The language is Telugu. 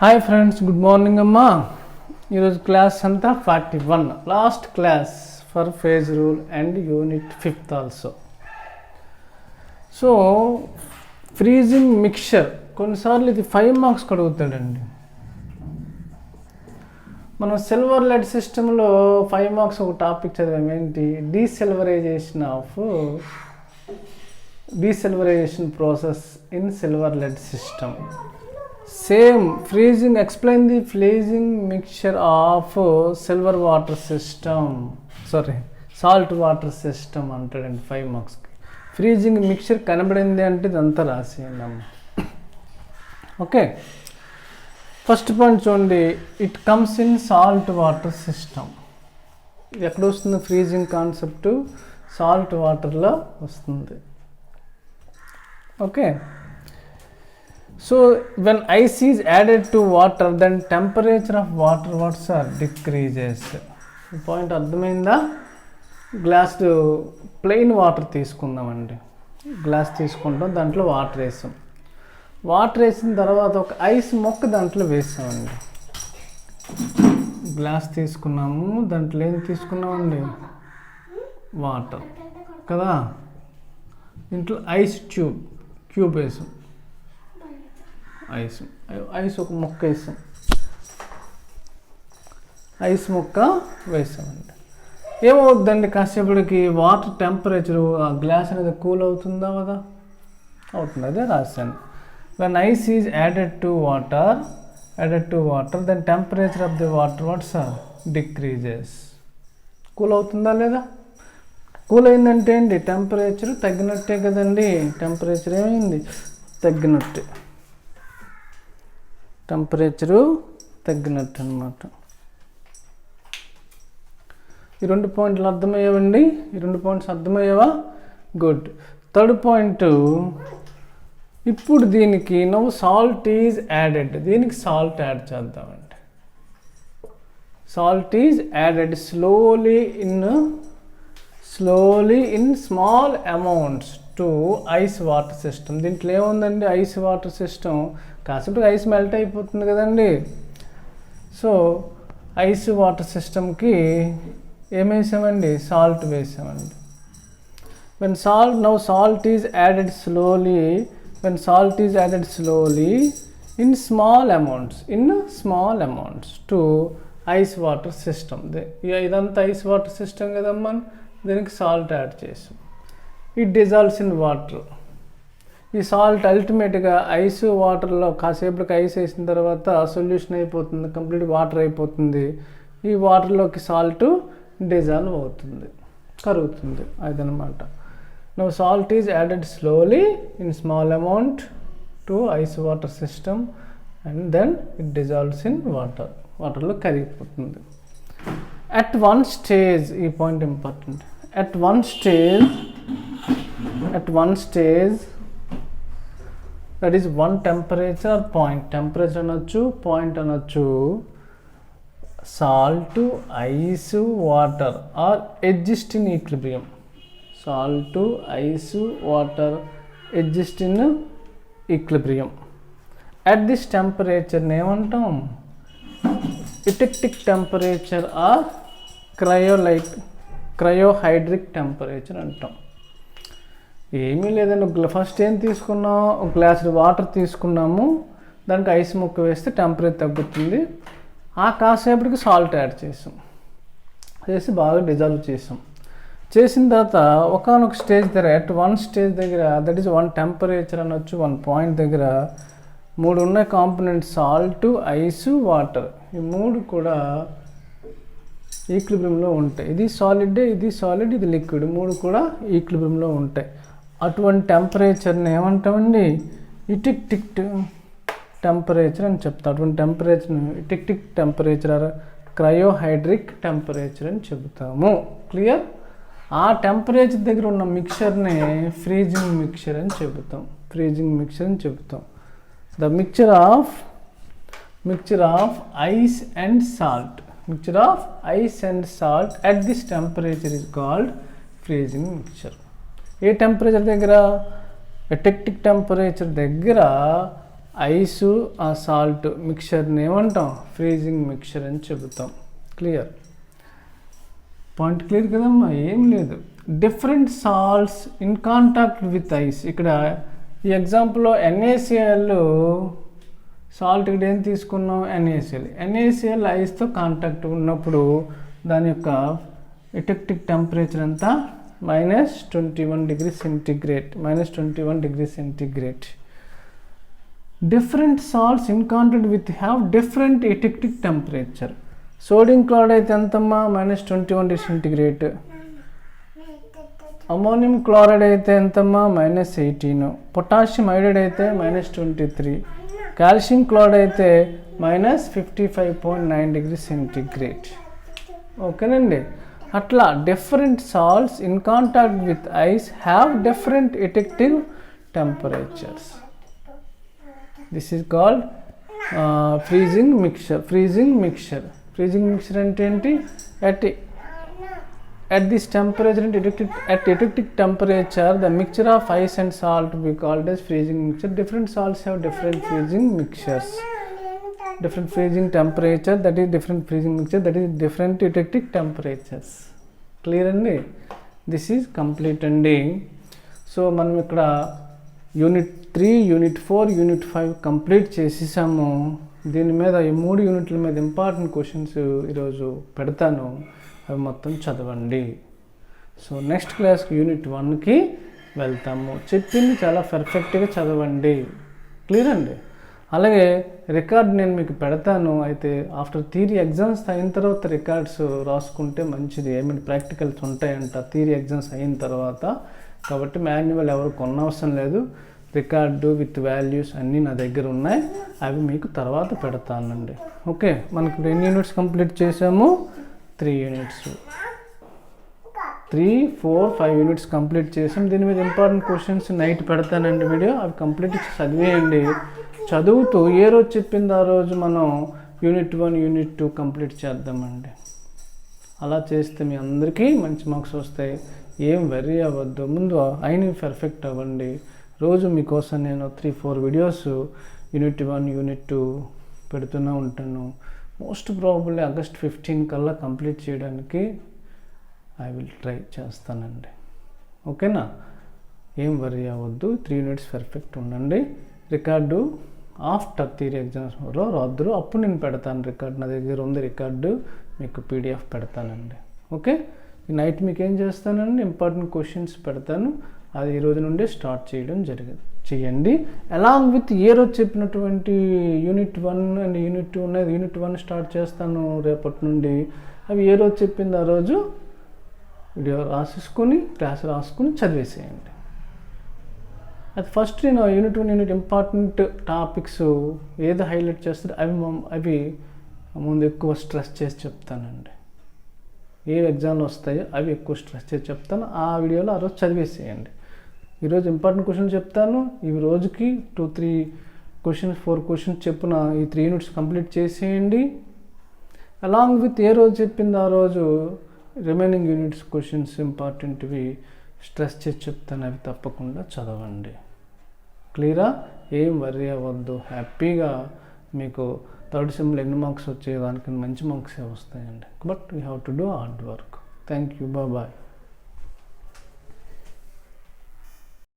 హాయ్ ఫ్రెండ్స్, గుడ్ మార్నింగ్ అమ్మా. ఈరోజు క్లాస్ అంతా 41, last class for phase rule and unit 5th also. So freezing mixture కొన్నిసార్లు ఇది 5 మార్క్స్ అడుగుతాడండి. మనం సిల్వర్ లెడ్ సిస్టంలో 5 మార్క్స్ ఒక టాపిక్ చదివాం. ఏంటి? Desilverization process in silver lead system. Same freezing, explain the freezing mixture of silver water system, salt water system అంటాడండి 5 మార్క్స్కి. ఫ్రీజింగ్ మిక్చర్ కనబడింది అంటే ఇదంతా రాసేయండి అమ్మ. ఓకే, ఫస్ట్ పాయింట్ చూడండి. It comes in salt water system. ఇది ఎక్కడ వస్తుంది? ఫ్రీజింగ్ కాన్సెప్ట్ సాల్ట్ వాటర్లో వస్తుంది. Okay, so when ice is added to water, then temperature of water decreases. Point అర్థమైందా? గ్లాస్ ప్లెయిన్ వాటర్ తీసుకుందామండి. గ్లాస్ తీసుకుంటాం, దాంట్లో వాటర్ వేసాం. వాటర్ వేసిన తర్వాత ఒక ఐస్ మొక్క దాంట్లో వేసామండి. గ్లాస్ తీసుకున్నాము, దాంట్లో ఏం తీసుకున్నామండి? వాటర్ కదా. దీంట్లో ఐస్ క్యూబ్ వేసాం. ఐస్ ఒక మొక్క వేసాం. ఐస్ మొక్క వేసామండి. ఏమవుద్దండి? కాసేపటికి వాటర్ టెంపరేచరు, ఆ గ్లాస్ అనేది కూల్ అవుతుందా కదా? అవుతుంది. అదే రాశాను. When ice is added to water then temperature of the water decreases. Cool అవుతుందా లేదా? కూల్ అయిందంటే ఏంటి? టెంపరేచర్ తగ్గినట్టే కదండి. టెంపరేచర్ ఏమైంది? తగ్గినట్టే. టెంపరేచరు తగ్గినట్టు అనమాట. ఈ 2 పాయింట్లు అర్థమయ్యావండి? ఈ 2 పాయింట్స్ అర్థమయ్యావా? గుడ్. థర్డ్ పాయింట్, ఇప్పుడు దీనికి నవ్వు సాల్ట్ ఈజ్ యాడెడ్. దీనికి సాల్ట్ యాడ్ చేద్దామండి. Salt is added slowly in small amounts to ice water system. దీంట్లో ఏముందండి? Ice water system. కాసేపు ఐస్ మెల్ట్ అయిపోతుంది కదండి. సో ఐస్ వాటర్ సిస్టమ్కి ఏమేసామండి? సాల్ట్ వేసామండి. Salt is added slowly in small amounts to ice water system. ఇదంతా ఐస్ వాటర్ సిస్టమ్ కదమ్మా. దీనికి సాల్ట్ యాడ్ చేసాం. It dissolves in water. ఈ సాల్ట్ అల్టిమేట్గా ఐస్ వాటర్లో కాసేపటికి ఐస్ వేసిన తర్వాత సొల్యూషన్ అయిపోతుంది, కంప్లీట్ వాటర్ అయిపోతుంది. ఈ వాటర్లోకి సాల్ట్ డిజాల్వ్ అవుతుంది, కరుగుతుంది. అదనమాట. Now salt is added slowly in small amount to ice water system and then it dissolves in వాటర్లో కరిగిపోతుంది. అట్ వన్ స్టేజ్, ఈ point important. At one stage that is one temperature or point. Temperature అనొచ్చు, పాయింట్ అనొచ్చు. Salt, ice, water are exist in equilibrium. Salt, ice, water exist in equilibrium. At this temperature ఏమంటాం? Eutectic temperature or cryohydric temperature అంటాం. ఏమీ లేదండి. ఫస్ట్ ఏం తీసుకున్నాం? ఒక గ్లాస్ వాటర్ తీసుకున్నాము, దానికి ఐస్ ముక్క వేస్తే టెంపరేచర్ తగ్గుతుంది. ఆ కాసేపటికి సాల్ట్ యాడ్ చేసి బాగా డిజాల్వ్ చేసిన తర్వాత ఒకనొక స్టేజ్ దగ్గర, అట్ వన్ స్టేజ్ దగ్గర, దట్ ఈస్ వన్ టెంపరేచర్ అనొచ్చు, 1 పాయింట్ దగ్గర 3 ఉన్నాయి కాంపోనెంట్స్: సాల్ట్, ఐస్, వాటర్. ఈ 3 కూడా ఈక్విలిబ్రియంలో ఉంటాయి. ఇది సాలిడ్, ఇది లిక్విడ్. 3 కూడా ఈక్విలిబ్రియంలో ఉంటాయి. అటువంటి టెంపరేచర్ని ఏమంటామండి? ఎటెక్టిక్ టెంపరేచర్ అని చెప్తాం. అటువంటి టెంపరేచర్ని ఎటెక్టిక్ టెంపరేచర్ ఆర్ క్రయోహైడ్రిక్ టెంపరేచర్ అని చెబుతాము. క్లియర్? ఆ టెంపరేచర్ దగ్గర ఉన్న మిక్చర్ని ఫ్రీజింగ్ మిక్చర్ అని చెబుతాం. The mixture of ice and salt. at this temperature is called freezing mixture. A temperature దగ్గర? ఎటెక్టిక్ టెంపరేచర్ దగ్గర ఐసు ఆ సాల్ట్ మిక్చర్ని ఏమంటాం, ఫ్రీజింగ్ మిక్చర్ అని చెబుతాం. క్లియర్, పాయింట్ క్లియర్ కదమ్మా, ఏం లేదు. Different salts in contact with ice. ఇక్కడ ఈ ఎగ్జాంపుల్లో NaCl సాల్ట్ ఇక్కడ ఏం తీసుకున్నాం, NaCl ఐస్తో కాంటాక్ట్ ఉన్నప్పుడు దాని యొక్క ఎటెక్టిక్ టెంపరేచర్ అంతా -21 degree centigrade. Different salts in contact with have different eutectic temperature. Sodium chloride అయితే ఎంతమ్మా, -21 డిగ్రీ సెంటిగ్రేడ్. అమోనియం క్లోరైడ్ అయితే ఎంతమ్మా, -18. పొటాషియం ఐడైడ్ అయితే -23. కాల్షియం క్లోరైడ్ అయితే -55.9 డిగ్రీ సెంటిగ్రేడ్. ఓకేనండి. అట్లా different salts in contact with ice have different eutectic temperatures. This is called freezing mixture. Freezing mixture అంటే ఏంటి, at this temperature and at electric temperature the mixture of ice and salt we called as freezing mixture. Different salts have different freezing mixtures, different freezing temperature, that is different freezing mixture, that is different electric temperatures. Clear andi, this is complete andi. So మనం ఇక్కడ యూనిట్ 3, యూనిట్ 4, యూనిట్ 5 కంప్లీట్ చేసేసాము. దీని మీద ఈ 3 యూనిట్ల మీద ఇంపార్టెంట్ క్వశ్చన్స్ ఈరోజు పెడతాను, అవి మొత్తం చదవండి. సో నెక్స్ట్ క్లాస్కి యూనిట్ 1కి వెళ్తాము. చెప్పింది చాలా పర్ఫెక్ట్గా చదవండి. క్లియర్ అండి. అలాగే రికార్డ్ నేను మీకు పెడతాను. అయితే ఆఫ్టర్ థియరీ ఎగ్జామ్స్ అయిన తర్వాత రికార్డ్స్ రాసుకుంటే మంచిది. ఏమైనా ప్రాక్టికల్స్ ఉంటాయంట థియరీ ఎగ్జామ్స్ అయిన తర్వాత. కాబట్టి మాన్యువల్ ఎవరు కొనవసరం లేదు. రికార్డు విత్ వాల్యూస్ అన్నీ నా దగ్గర ఉన్నాయి, అవి మీకు తర్వాత పెడతానండి. ఓకే, మనకు ఎన్ని యూనిట్స్ కంప్లీట్ చేసాము, 3 యూనిట్స్, 3, 4, 5 యూనిట్స్ కంప్లీట్ చేసాం. దీని మీద ఇంపార్టెంట్ క్వశ్చన్స్ నైట్ పెడతానండి వీడియో, అవి కంప్లీట్ చదివేయండి. చదువుతూ ఏ రోజు చెప్పింది ఆ రోజు మనం యూనిట్ 1, యూనిట్ 2 కంప్లీట్ చేద్దామండి. అలా చేస్తే మీ అందరికీ మంచి మార్క్స్ వస్తాయి. ఏం వెర్రీ అవ్వద్దు, ముందు అయినవి పర్ఫెక్ట్ అవ్వండి. రోజు మీకోసం నేను 3-4 వీడియోస్ యూనిట్ 1, యూనిట్ 2 పెడుతూనే ఉంటాను. మోస్ట్ ప్రాబబ్లీ ఆగస్ట్ 15 కల్లా కంప్లీట్ చేయడానికి ఐ విల్ ట్రై చేస్తానండి. ఓకేనా, ఏం వరీ అవ్వద్దు. 3 యూనిట్స్ పర్ఫెక్ట్ ఉండండి. రికార్డు ఆఫ్టర్ థియరీ ఎగ్జామ్స్ రాద్దరు, అప్పుడు నేను పెడతాను రికార్డు. నా దగ్గర ఉంది రికార్డు, మీకు PDF పెడతానండి. ఓకే, ఈ నైట్ మీకు ఏం చేస్తానండి, ఇంపార్టెంట్ క్వశ్చన్స్ పెడతాను. అది ఈ రోజు నుండి స్టార్ట్ చేయడం చేయండి. అలాంగ్ విత్ ఏ రోజు చెప్పినటువంటి యూనిట్ 1 అండ్ యూనిట్ 2 ఉన్నాయి. యూనిట్ 1 స్టార్ట్ చేస్తాను రేపటి నుండి. అవి ఏ రోజు చెప్పింది ఆ రోజు వీడియో రాసేసుకొని క్లాస్ రాసుకొని చదివేసేయండి. అది ఫస్ట్ నేను యూనిట్ 1, యూనిట్ ఇంపార్టెంట్ టాపిక్స్ ఏది హైలైట్ చేస్తారో అవి ముందు ఎక్కువ స్ట్రెస్ చేసి చెప్తానండి. ఏ ఎగ్జామ్లు వస్తాయో అవి ఎక్కువ స్ట్రెస్ చేసి చెప్తాను. ఆ వీడియోలో ఆ రోజు చదివేసేయండి. ఈరోజు ఇంపార్టెంట్ క్వశ్చన్ చెప్తాను. ఈ రోజుకి 2-3 క్వశ్చన్స్, 4 క్వశ్చన్స్ చెప్పున ఈ 3 యూనిట్స్ కంప్లీట్ చేసేయండి. అలాంగ్ విత్ ఏ రోజు చెప్పింది ఆ రోజు రిమైనింగ్ యూనిట్స్ క్వశ్చన్స్ ఇంపార్టెంట్వి స్ట్రెస్ చేసి చెప్తాను, అవి తప్పకుండా చదవండి. క్లియరా, ఏం వర్రీ అవ్వద్దు. హ్యాపీగా మీకు థర్డ్ సెమ్లో ఎన్ని మార్క్స్ వచ్చేదానికి మంచి మార్క్సే వస్తాయండి. But we have to do hard work. Thank you, bye.